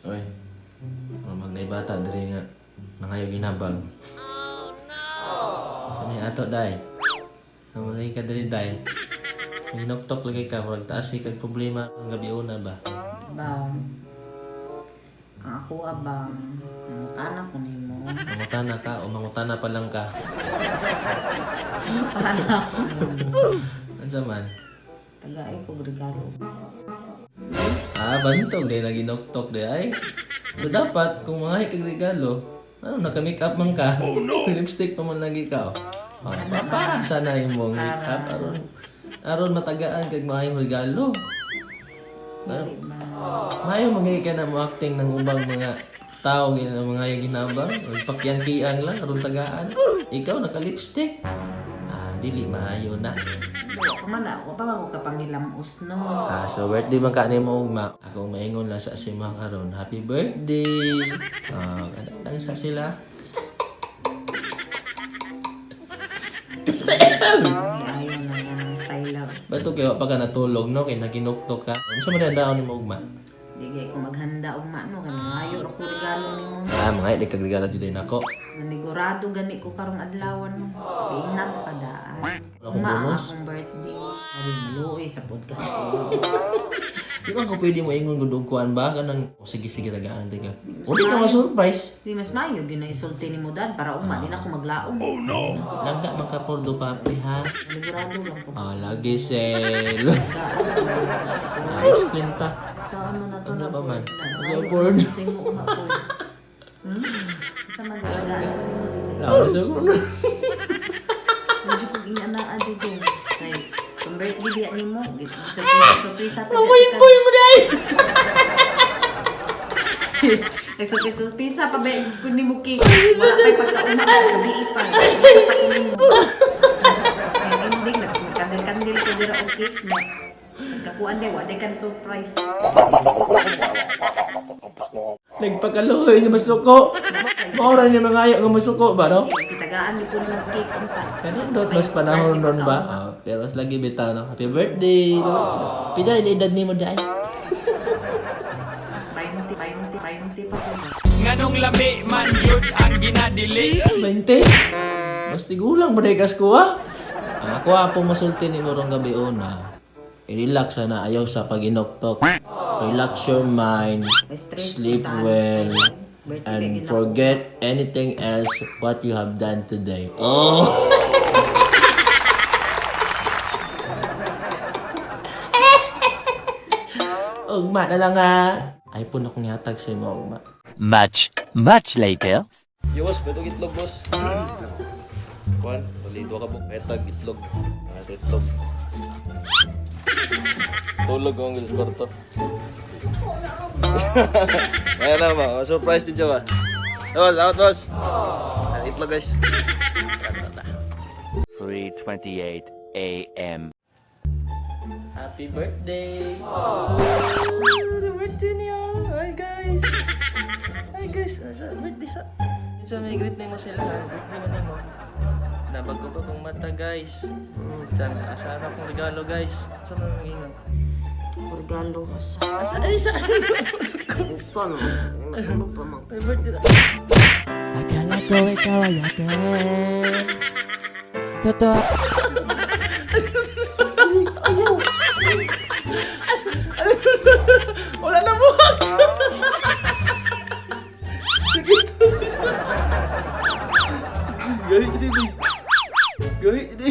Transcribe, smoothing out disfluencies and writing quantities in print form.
Oy. Magnay bata diri nga nangayo ginabang. Sa may ato day. Namalay ka diri day. Hinoktok lagi ka murag taas kag problema ang gabi una ba. Bang. Ang ako abang. Mangutana ko nimo. Mangutana ka o mangutana pa lang ka. Mangutana ko nimo. Ansa man? Tagaay ko regalo. Bantog day na ginoktok day ay. So dapat kung mga kag regalo, naka-make up man ka. Lipstick pa man lagi ka. Papasa na imong make up aron matagaan kag maayong regalo. Mayo magay ka na mo acting ng ubang mga tao gina mga ginabang, pagpakyang-kiyang lang aron tagaan. Ikaw naka-lipstick. Dili maayo na. Ako man ako pa ako kapangilamos no. So birthday man ka nimo ugma. Ako maingon lang sa sima karon. Happy birthday. Kada lang sa sila. Ayaw na yan ang style lang. Bato kayo pa ka natulog no kay naginuktok ka. Unsa man daw nimo ugma? Digay ko maghanda og mano kay ngayo ra ko regalo nimo. Mga di kag regalo jud nako. Nanigurado gani ko karong adlawan mo. Ingnan to kadaan. Akong birthday. Ari maluoy sa podcast ko. Di ba ko pwede mo ingon gud og kuan ba kanang sige tagaan ka. Uli ka ma-surprise. Di mas mayo ginaisulti nimo dad para ugma din ako maglaom. Langga man ka pordo papi ha. Nanigurado lang ko. Lagi sel. Ice cream pa. Saan mo na to Ano na ba man? Ayaw Porn. Kasi mo nga po. Sa magalagaan ko nimo dili. So Medyo kong inanaan dito. Kay, kung birthday biya ni mo, surprise to. boy mo dai. Ay, surprise pa ba kung ni mo cake? Wala kay pagkauna ka, kabiipan. Surprise pa kung mo. Ay, ending, nagkandil-kandil ko dira og cake mo. Nagkakuan din, wala ka na surprise. Nagpakaluhoy nga masuko. Maura niya mangayo nga masuko ba no? Itagaan dito ng cake ang pa. Kanina doon mas panahon nun ba? Pero mas lagi bitaw no. Happy birthday. Pida edad nimo dai? 20 pa ko. Nganong lami man yun ang ginadili. 20. Mas tigulang ba kas ko ha? Ako po masulti ni mo rong gabi una. I-relax na ayaw sa paginoktok. Relax your mind, sleep well, and forget anything else what you have done today. Oh! Ugma na lang ha. iPhone akong yatag sa mo, ugma. Much later. Yo, boss, beto gitlog, boss. Kuan, dito ka po. Betag gitlog. Itlog. Tulog ko ang gilis kwarto. Ayan na ba, surprise din siya ba? Boss, out boss. Itlog guys. 3:28 a.m. Happy birthday! Happy birthday niya! Hi guys! Hi guys! Sa birthday sa... Sa may greet na mo sila ha. Birthday mo na mo. Nabago ba kong mata guys? Sana akong regalo guys. Saan mo nangingan? Regalo sa Ay saan? buto no. Matulog pa man. Happy birthday na. Akala ko ikaw ay akin. Totoo. Wala na buhok! Gahi jadi.